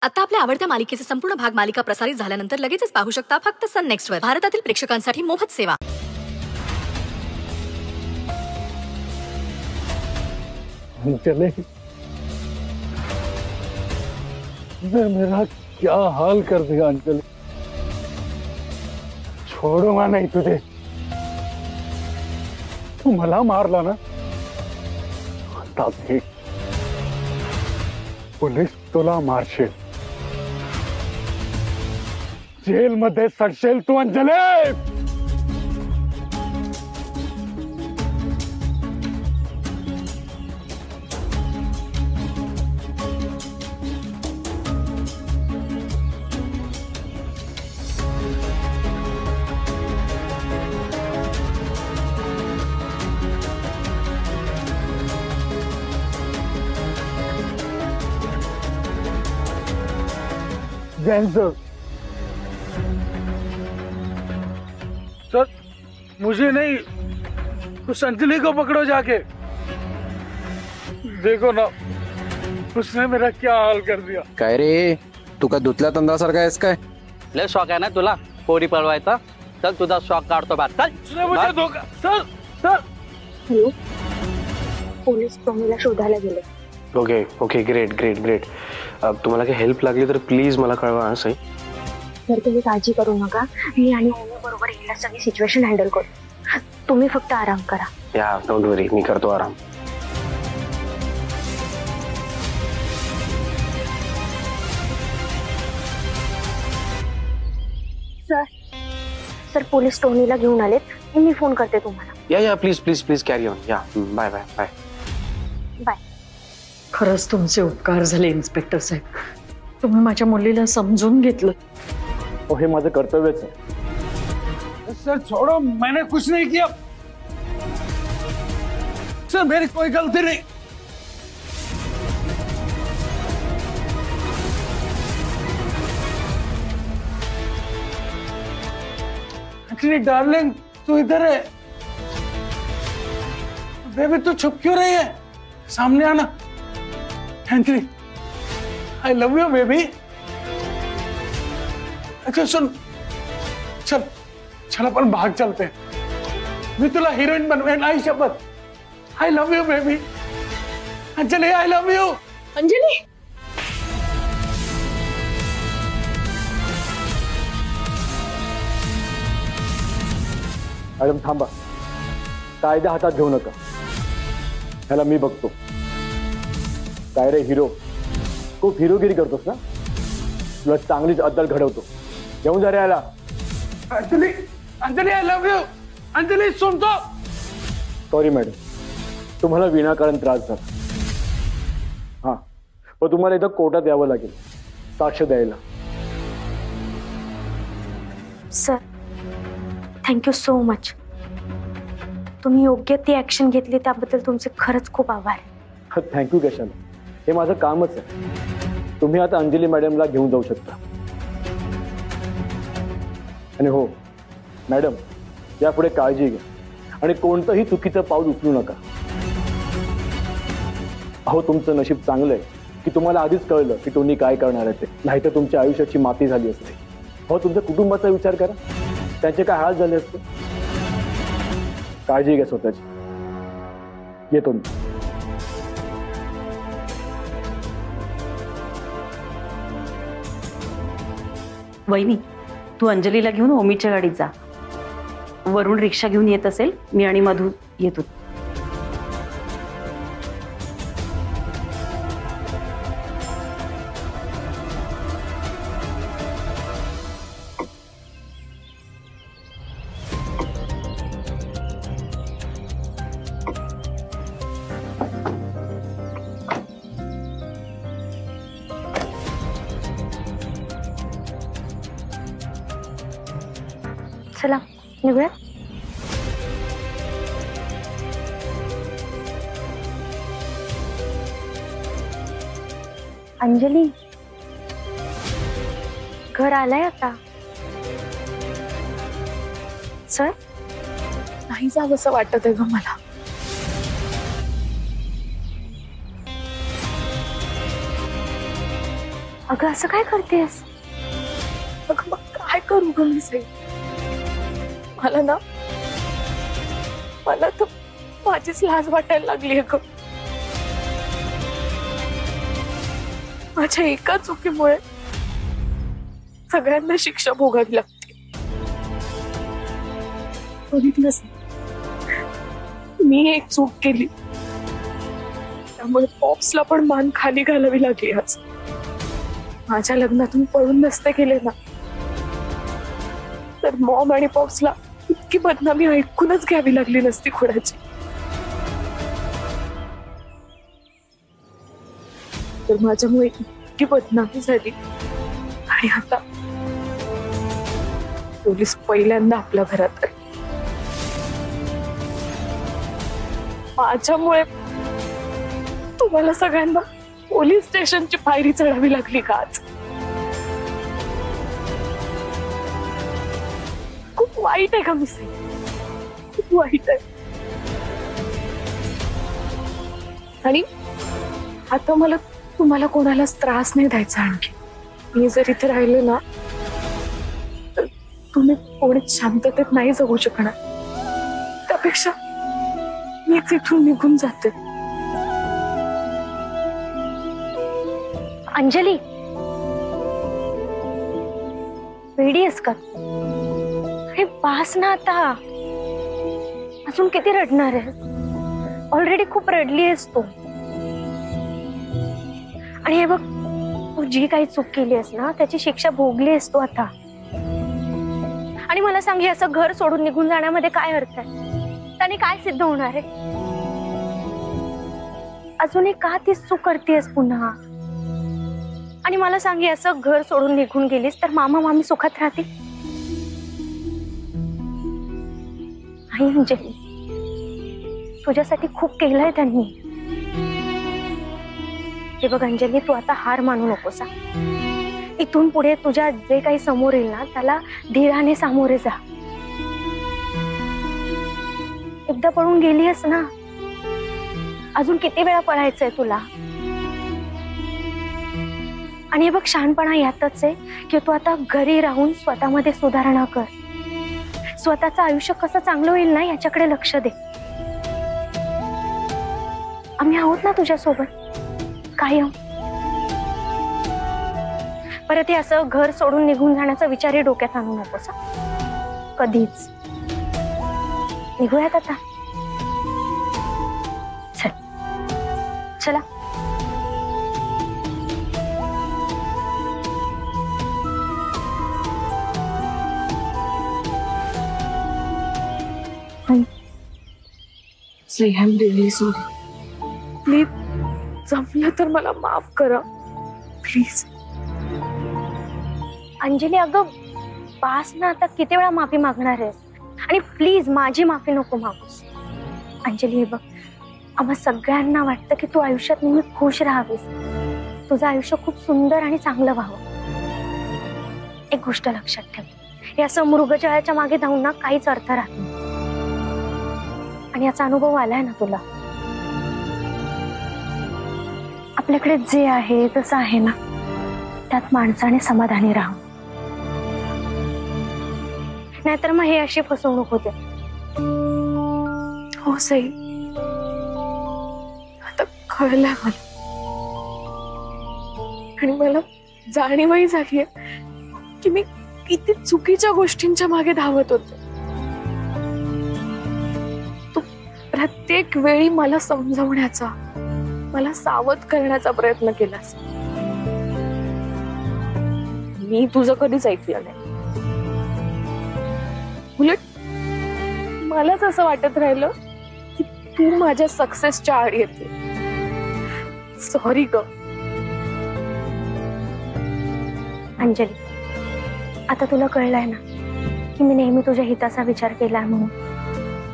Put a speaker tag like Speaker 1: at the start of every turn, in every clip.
Speaker 1: आता आपल्या आवडत्या मालिकेचे संपूर्ण भाग मालिका प्रसारित झाल्यानंतर लगेचच पाहू शकता फक्त सन नेक्स्ट वर. भारतातील प्रेक्षकांसाठी मोफत सेवा.
Speaker 2: चले मेरा क्या हाल कर दिया अंजलि. छोडूंगा नाही तुझे. तू मला मारला ना, आता भी पोलीस तुला मारशील. जेल मध्ये सडशील तू अंजली. सर मुझे नहीं, उस अंजलि को पकड़ो जाके. देखो ना उसने मेरा क्या हाल कर दिया.
Speaker 3: काय रे, तू का धुतल्या तंदासारखा आहेस काय?
Speaker 4: लय शॉक आहे ना तुला पोरी पळवायचा. चल तुझा शॉक काढतो बात. चल
Speaker 2: मुझे धोखा. सर सर
Speaker 5: हॅलो, पोलीस टॉमीला शोधायला गेले.
Speaker 3: Okay okay, great great great. तुम्हाला काही हेल्प लागली तर प्लीज मला कळवा. हा सही.
Speaker 5: तर तुम्ही काळजी करू नका, मी आणि ओमी बरोबर हिला सगळी सिच्युएशन हँडल करू. तुम्ही फक्त आराम करा.
Speaker 3: या डोंट वरी, मी करतो आराम.
Speaker 5: सर सर पोलीस टोनीला घेऊन आलेत. मी फोन करते तुम्हाला.
Speaker 3: या please please please carry on. या बाय बाय बाय
Speaker 5: बाय.
Speaker 6: खरंच तुमचे उपकार झाले इन्स्पेक्टर साहेब. तुम्ही माझ्या मुलीला समजून घेतलं.
Speaker 2: हे माझं कर्तव्यच आहे. सर छोड़ो, मैंने कुछ नहीं किया. सर मेरी कोई गलती नहीं. एक्चुअली डार्लिंग तू इधर है. बेबी तू छुप क्यों रही है? सामने आना. एंजली आई लव यू बेबी. अच्छा सुन, चल चल अपन भाग चलते हैं. मी तुला हिरोइन बनवेन, आई शपथ. I love you baby. Anjali I love you.
Speaker 6: Anjali,
Speaker 2: madam थांबा. कायदा हातात घेऊ नका. ह्याला मी बघतो. काय रे हिरो, खूप हिरोगिरी करतोस ना. तुला चांगलीच अद्दल घडवतो. घेऊन जा रे याला. Anjali Anjali I love you. Anjali सुनतो. सॉरी मॅडम, तुम्हाला विनाकारण त्रास झाला. हा पण तुम्हाला इथं कोर्टात यावं लागेल साक्ष द्यायला.
Speaker 5: Sir thank you so much. तुम्ही योग्य ती ऍक्शन घेतली त्याबद्दल तुमचे खरंच खूप आभार.
Speaker 2: थँक्यू कशाला, हे माझं कामच आहे. तुम्ही आता अंजली मॅडमला घेऊन जाऊ शकता. आणि हो मॅडम, यापुढे काळजी घ्या आणि कोणतंही चुकीचं पाऊल उचलू नका. अहो तुमचं नशीब चांगलं आहे की तुम्हाला आधीच कळलं की टोनी काय करणार आहे ते. नाहीतर तुमच्या आयुष्याची माती झाली असते. अहो तुमच्या कुटुंबाचा विचार करा, त्यांचे काय हाल झाले असते. काळजी घ्या स्वतःची. येतो मी.
Speaker 7: वहिनी, तू अंजलीला घेऊन ओमीच्या गाडीत जा. वरून रिक्षा घेऊन येत असेल, मी आणि मधू येतो.
Speaker 5: चला निघूया. अंजली, घर आलंय आता. सर
Speaker 6: नाही जावंसं वाटत आहे ग मला.
Speaker 5: अगं असं काय करतेस?
Speaker 8: अगं मग काय करू ग मी साई? मला तर माझीच लाज वाटायला लागली ग. माझ्या एका चुकीमुळे सगळ्यांना शिक्षा भोगावी लागते. बघितलंच मी एक चूक केली, त्यामुळे पॉप्सला पण मान खाली घालावी लागली. आज माझ्या लग्नातून पळून नसते गेले ना, तर मॉम आणि पॉप्सला इतकी बदनामी ऐकूनच घ्यावी लागली नसती कोणाची. तर माझ्यामुळे इतकी बदनामी झाली आणि आता पोलीस पहिल्यांदा आपल्या घरात आले. माझ्यामुळे तुम्हाला सगळ्यांना पोलीस स्टेशनची पायरी चढावी लागली का आज? खूप वाईट आहे का मी साई? खूप वाईट आहे. आणि आता मला तुम्हाला कोणालाच त्रास नाही द्यायचा. आणखी मी जर इथे राहिले ना तर तुम्ही कोणीच शांततेत नाही जगू शकणार. त्यापेक्षा मी तिथून निघून जाते.
Speaker 5: अंजली, वेडी आहेस का? अरे बास ना आता, अजून किती रडणार आहेस? ऑलरेडी खूप रडली आहेस तू. आणि हे बघ, तू जी काही चूक केली आहेस ना त्याची शिक्षा भोगली आहेस तू आता. आणि मला सांग, असं घर सोडून निघून जाण्यामध्ये काय अर्थ आहे? त्याने काय सिद्ध होणार आहे? अजूनही का तीच चूक करतेस पुन्हा? आणि मला सांग, असं घर सोडून निघून गेलीस तर मामा मामी सुखात राहतील? नाही अंजली, तुझ्यासाठी खूप केलंय त्यांनी. हे बघ अंजली, तू आता हार मानू नकोस. इथून पुढे तुझ्या जे काही समोर येईल ना त्याला धीराने सामोरे जा. एकदा पळून गेलीस ना, अजून किती वेळा पळायचंय तुला? आणि हे बघ, शहाणपणा यातच आहे की तू आता घरी राहून स्वतःमध्ये सुधारणा कर. स्वतःचं आयुष्य कसं चांगलं होईल ना याच्याकडे लक्ष दे. आम्ही आहोत ना तुझ्यासोबत कायम. परत हे असं घर सोडून निघून जाण्याचा विचारही डोक्यात आणू नकोस कधीच. निघूयात आता. चल, चला.
Speaker 8: I am really sorry. Please, जमलं तर मला माफ करा प्लीज.
Speaker 5: अंजली अगं बास ना आता, किती वेळा माफी मागणार आहेस? आणि प्लीज माझी माफी नको मागूस. अंजली हे बघ, आम्हा सगळ्यांना वाटतं की तू आयुष्यात नेहमी खुश राहावीस, तुझं आयुष्य खूप सुंदर आणि चांगलं व्हावं. एक गोष्ट लक्षात ठेव, हे असं मृगजळाच्या मागे धावून ना काहीच अर्थ राहत नाही. आणि याचा अनुभव आलाय ना तुला. आपल्याकडे जे आहे तसं आहे ना, त्यात माणसाने समाधानी राहावं. नाहीतर मग हे अशी फसवणूक होते.
Speaker 8: हो सई, आता कळलंय मला. आणि मला जाणीवही झालीये की मी किती चुकीच्या गोष्टींच्या मागे धावत होते. तू प्रत्येक वेळी मला समजवण्याचा, मला सावध करण्याचा प्रयत्न केलास. मी तुझं कधीच ऐकलं नाही. उलट मलाच असं वाटत राहिलं की तू माझ्या सक्सेसच्या आड येते. सॉरी ग
Speaker 5: अंजली. आता तुला कळलंय ना की मी नेहमी तुझ्या हिताचा विचार केला म्हणून.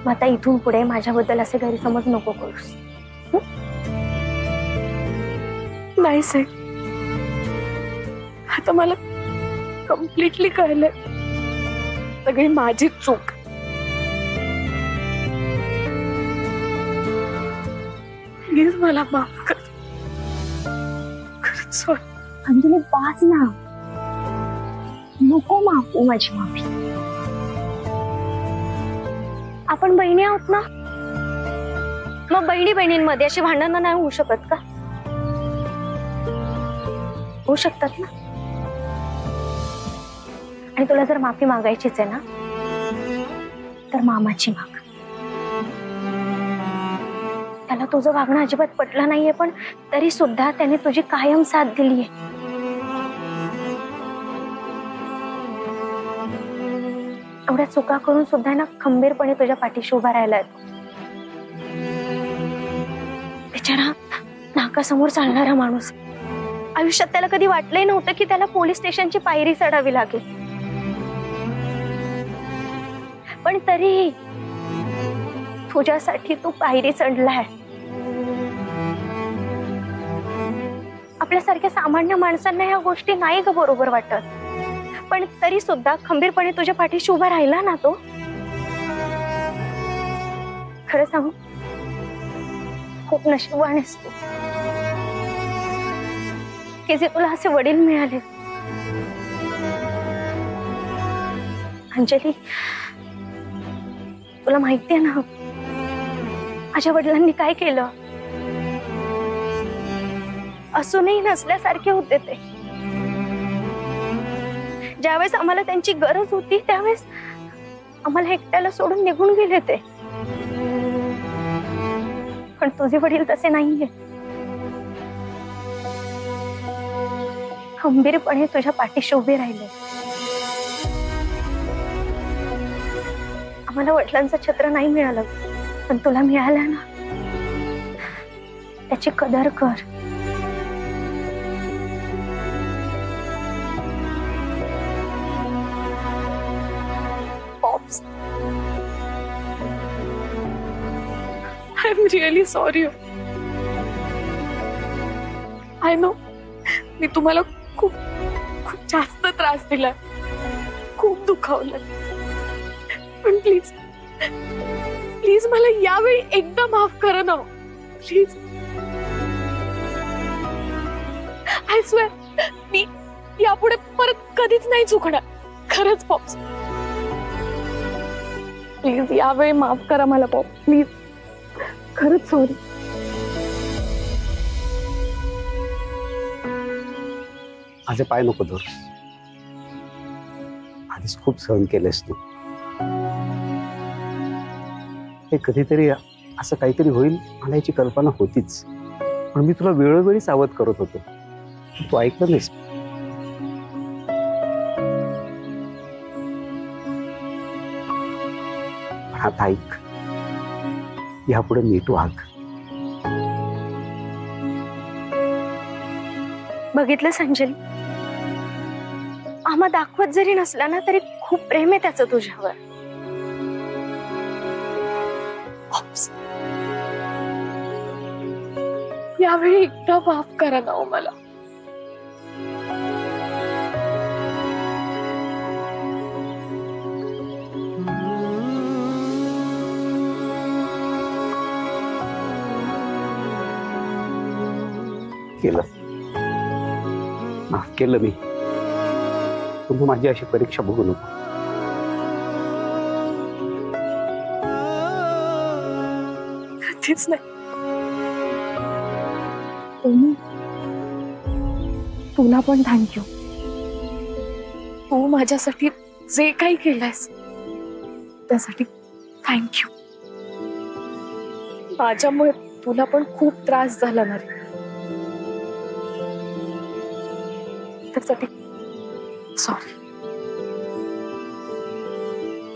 Speaker 5: मग आता इथून पुढे माझ्याबद्दल असे गैरसमज नको करूस.
Speaker 8: नाही साहेब, आता मला कम्प्लिटली कळलंय सगळी माझी चूक. प्लीज मला माफ कर. खरंच सॉरी.
Speaker 5: अंजली बास ना, नको माफू माझी माफी. आपण बहिणी आहोत ना, मग बहिणी बहिणींमध्ये अशी भांडणं नाही होऊ शकत का? होऊ शकतात ना. आणि तुला जर माफी मागायचीच आहे ना, तर मामाची माग. त्याला तुझं वागणं अजिबात पटलं नाहीये, पण तरी सुद्धा त्याने तुझी कायम साथ दिलीये. एवढ्या चुका करून सुद्धा ना खंबीरपणे तुझ्या पाठीशी उभा राहिलाय. बिचारा नाकासमोर चालणारा माणूस. आयुष्यात त्याला कधी वाटलंही नव्हतं की त्याला पोलीस स्टेशनची पायरी चढावी लागेल, पण तरीही तुझ्यासाठी तू पायरी चढलाय. आपल्यासारख्या सामान्य माणसांना ह्या गोष्टी नाही ग बरोबर वाटत, पण तरी सुद्धा खंबीरपणे तुझ्या पाठीशी उभा राहिला ना तो. खरं सांगू, खूप नशीबवान आहेस तू की जे तुला असे वडील मिळाले. अंजली, तुला माहितीये ना माझ्या वडिलांनी काय केलं? असूनही नसल्यासारखे होते ते. ज्यावेळेस आम्हाला त्यांची गरज होती त्यावेळेस आम्हाला एकट्याला सोडून निघून गेले ते. पण तुझे वडील तसे नाहीये. खंबीरपणे तुझ्या पाठीशी उभे राहिले. आम्हाला वडिलांचं छत्र नाही मिळालं, पण तुला मिळालं ना, त्याची कदर कर.
Speaker 8: Pops, I'm really sorry. I know, मी तुम्हाला खूप खूप जास्त त्रास दिला, खूप दुखावलं, पण प्लीज प्लीज मला यावेळी एकदा माफ करा ना, प्लीज. आय स्वेअर मी यापुढे परत कधीच नाही चुकणार. खरंच पॉप्स, प्लीज यावेळी माफ करा मला पॉप, प्लीज. खरंच सॉरी.
Speaker 9: माझे पाय नको धरूस. आधीच खूप सहन केलंस तू. हे कधीतरी असं काहीतरी होईल मला याची कल्पना होतीच, पण मी तुला वेळोवेळी सावध करत होतो, तू ऐकलं नाहीस. आता ऐक, यापुढे नीट वाग.
Speaker 5: बघितलं संजली, आम्हा दाखवत जरी नसला ना तरी खूप प्रेम आहे त्याचं तुझ्यावर.
Speaker 8: यावेळी एकदा माफ करा ना मला.
Speaker 9: केलं, माफ केलं मी. तुम्ही माझी अशी परीक्षा बघू नको.
Speaker 8: कधीच नाही. तुला पण थँक्यू. तू माझ्यासाठी जे काही केलंयस त्यासाठी थँक्यू. माझ्यामुळे तुला पण खूप त्रास झाला ना रे, त्यासाठी सॉरी.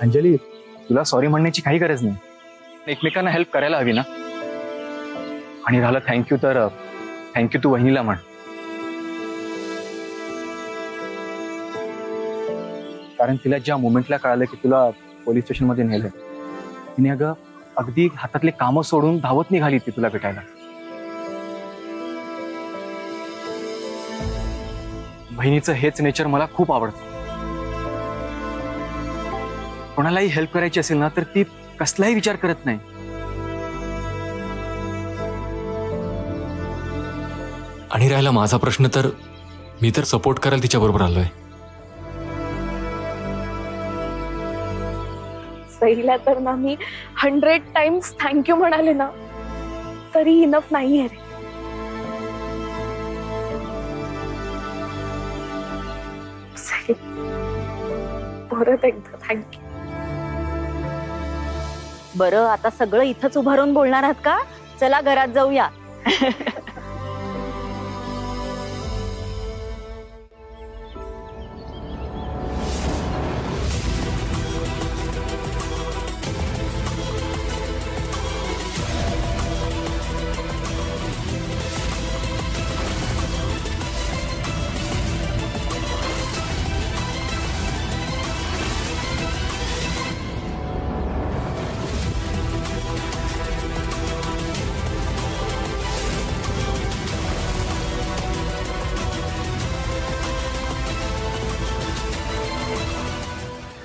Speaker 10: अंजली, तुला सॉरी म्हणण्याची काही गरज नाही. एकमेकांना हेल्प करायला हवी ना. आणि राहिलं थँक्यू, तर थँक्यू तू वहिनीला म्हण. कारण तिला ज्या मोमेंटला कळालं की तुला पोलीस स्टेशन मध्ये नेलं, तिने अगदी हातातले कामं सोडून धावत निघाली ती तुला भेटायला. बहिणीचं हेच नेचर मला खूप आवडतं. कोणालाही हेल्प करायची असेल ना तर ती कसलाही विचार करत नाही.
Speaker 11: आणि राहिला माझा प्रश्न, तर मी तर सपोर्ट करायला तिच्या बरोबर आलोय.
Speaker 8: सईला तर ना मी 100 टाइम्स थँक्यू म्हणाले ना तरी इनफ नाहीये रे. सई, परत एकदा थँक्यू.
Speaker 7: बरं, आता सगळं इथंच उभारून बोलणार आहात का? चला घरात जाऊया.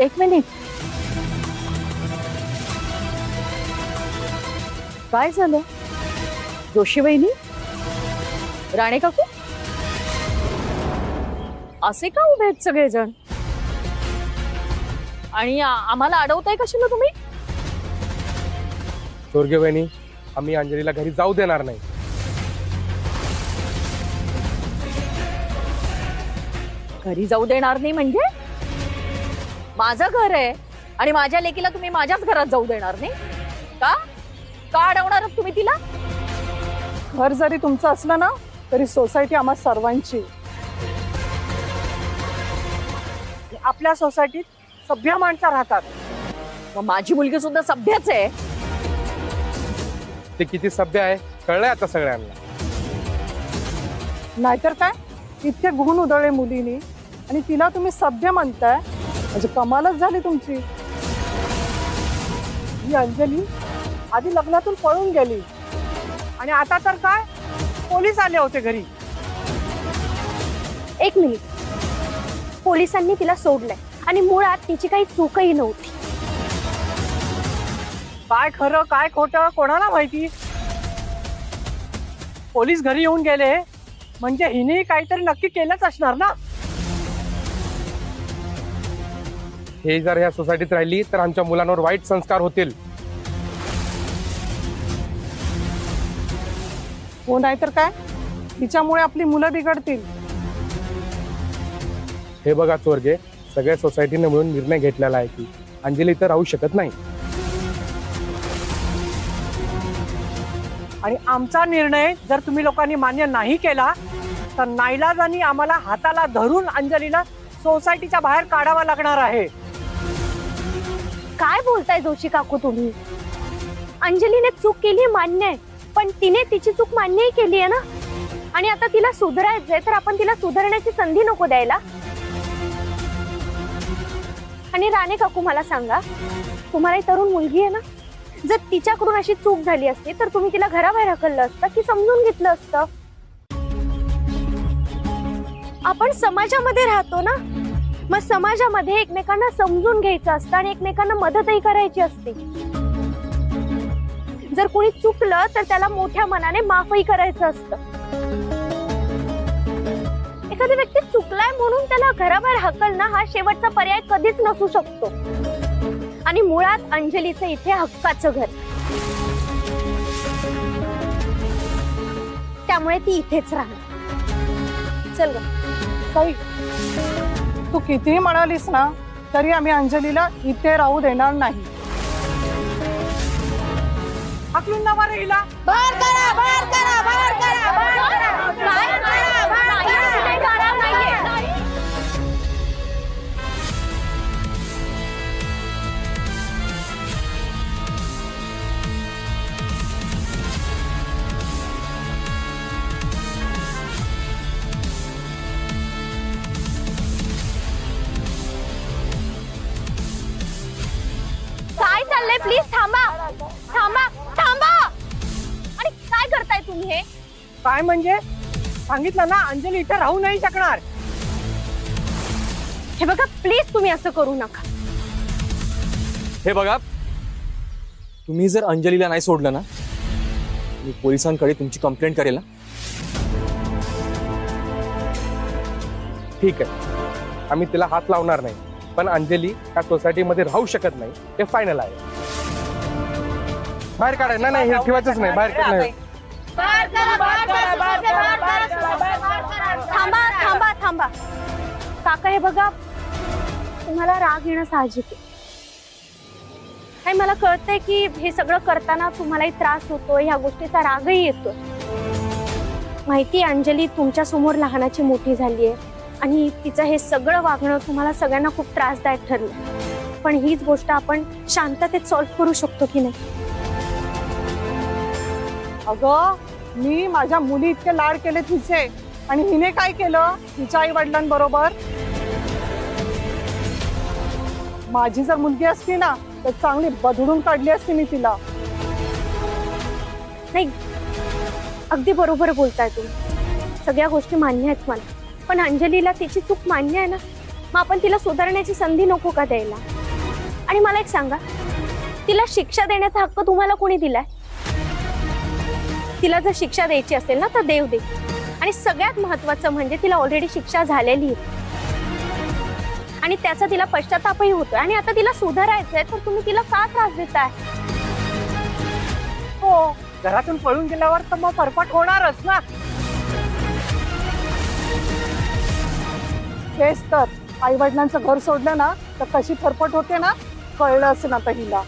Speaker 8: एक मिनिट, काय झालं? जोशी वहिनी, राणे काकू असे का उभे आहेत सगळेजण? आणि आम्हाला अडवताय कशाला तुम्ही?
Speaker 12: चोरगे वहिनी, आम्ही अंजलीला घरी जाऊ देणार नाही.
Speaker 8: घरी जाऊ देणार नाही म्हणजे? माझं घर आहे आणि माझ्या लेकीला तुम्ही माझ्याच घरात जाऊ देणार नाही का? का अडवणार तुम्ही तिला? घर जरी तुमचं असलं ना तरी सोसायटी आम्हा सर्वांची. आपल्या सोसायटीत सभ्य माणसं राहतात. मग माझी मुलगी सुद्धा सभ्यच आहे.
Speaker 12: ते किती सभ्य आहे कळलंय आता सगळ्यांना.
Speaker 8: नाहीतर काय, इतके गुण उधळले मुलीनी आणि तिला तुम्ही सभ्य म्हणताय, म्हणजे कमालच झाली तुमची. ही अंजली आधी लग्नातून पळून गेली आणि आता तर काय, पोलीस आले होते घरी.
Speaker 5: एक मिनिट, पोलिसांनी तिला सोडलंय आणि मुळात तिची काही चूकही नव्हती.
Speaker 8: काय खरं काय खोटं कोणाला माहिती. पोलीस घरी येऊन गेले म्हणजे हिने काहीतरी नक्की केलंच असणार ना.
Speaker 12: हे जर ह्या सोसायटीत राहिली तर आमच्या मुलांवर वाईट संस्कार होतील.
Speaker 8: हो, नाहीतर काय, तिच्यामुळे आपली मुलं बिघडतील.
Speaker 12: हे बघा चोरगे, सगळ्या सोसायटीने मिळून निर्णय घेतलेला आहे की अंजली इथं राहू शकत नाही.
Speaker 8: आणि आमचा निर्णय जर तुम्ही लोकांनी मान्य नाही केला तर नाईलाजानी आम्हाला हाताला धरून अंजलीला सोसायटीच्या बाहेर काढावा लागणार आहे.
Speaker 5: काय बोलताय जोशी काकू तुम्ही? अंजलीने चूक केली मान्य आहे, पण तिने तिची चूक मान्यही केली आहे ना. आणि आता तिला सुधारायचंय तर आपण तिला सुधारण्याची संधी नको द्यायला. आणि राणे काकू मला सांगा, तुम्हाला तरुण मुलगी आहे ना, जर तिच्याकडून अशी चूक झाली असती तर तुम्ही तिला घराबाहेर हकललं असतं की समजून घेतलं असतं? आपण समाजामध्ये राहतो ना, मग समाजामध्ये एकमेकांना समजून घ्यायचं असतं आणि एकमेकांना मदतही करायची असते. जर कोणी चुकलं तर त्याला मोठ्या मनाने माफही करायचं असतं. एखादी व्यक्ती चुकलाय म्हणून त्याला घराबाहेर हकलणं हा शेवटचा पर्याय कधीच नसू शकतो. आणि मुळात अंजलीचं इथे हक्काचं घर, त्यामुळे ती इथेच राहणार. चल ग
Speaker 8: ताई, तू कितीही म्हणालीस ना तरी आम्ही अंजलीला इथे राहू देणार नाही. हाकलून ना बरं हिला.
Speaker 5: बाहेर करा, बाहेर करा, बाहेर करा, बाहेर करा. बाहेर करा, बाहेर करा. नाहीये. काय चाललंय? प्लीज थांबा, थांबा, थांबा. आणि काय करताय तुम्ही हे?
Speaker 8: काय म्हणजे? सांगितलं ना, अंजली इथे राहू नाही शकणार.
Speaker 5: हे बघा, प्लीज तुम्ही असं करू नका.
Speaker 10: हे बघा, तुम्ही जर अंजलीला नाही सोडलं ना, मी पोलिसांकडे तुमची कंप्लेंट करेल ना.
Speaker 12: ठीक आहे, आम्ही तिला हात लावणार नाही, पण अंजली त्या सोसायटीमध्ये राहू शकत नाही हे फायनल आहे. बाहेर काढाय नाही, हे ठेवायचंच नाही, बाहेर नाही.
Speaker 5: थांबा थांबा थांबा काका, हे बघा तुम्हाला राग येणं साहजिक आहे. आणि मला कळतंय की हे सगळं करताना तुम्हालाही त्रास होतोय, ह्या गोष्टीचा रागही येतोय. माहिती अंजली तुमच्या समोर लहानाची मोठी झाली आहे आणि तिचं हे सगळं वागणं तुम्हाला सगळ्यांना खूप त्रासदायक ठरलं. पण हीच गोष्ट आपण शांततेत सॉल्व्ह करू शकतो की नाही?
Speaker 13: अगं, मी माझ्या मुली इतके लाड केले तिचे, आणि हिने काय केलं तिच्या आई वडिलांबरोबर? माझी जर मुलगी असती ना तर चांगली बदडून काढली असती मी तिला.
Speaker 5: नाही, अगदी बरोबर बोलताय तुम्ही, सगळ्या गोष्टी मान्य आहेत मला. पण अंजलीला तिची चूक मान्य आहे ना, मग आपण तिला सुधारण्याची संधी नको का द्यायला? आणि मला एक सांगा, तिला शिक्षा देण्याचा हक्क तुम्हाला कोणी दिलाय? तिला जर शिक्षा द्यायची असेल ना तर देव दे. आणि सगळ्यात महत्वाचं म्हणजे तिला ऑलरेडी शिक्षा झालेली आहे आणि त्याचा तिला पश्चातापही होतोय. आणि आता तिला सुधारायचंय, तर तुम्ही तिला का त्रास देताय?
Speaker 13: हो, घरातून पळून गेल्यावर तर मग फरफट होणारच ना. तेच तर, आई वडिलांचं घर सोडलं ना तर कशी फरफट होते ना, कळलं असेल आता हिला.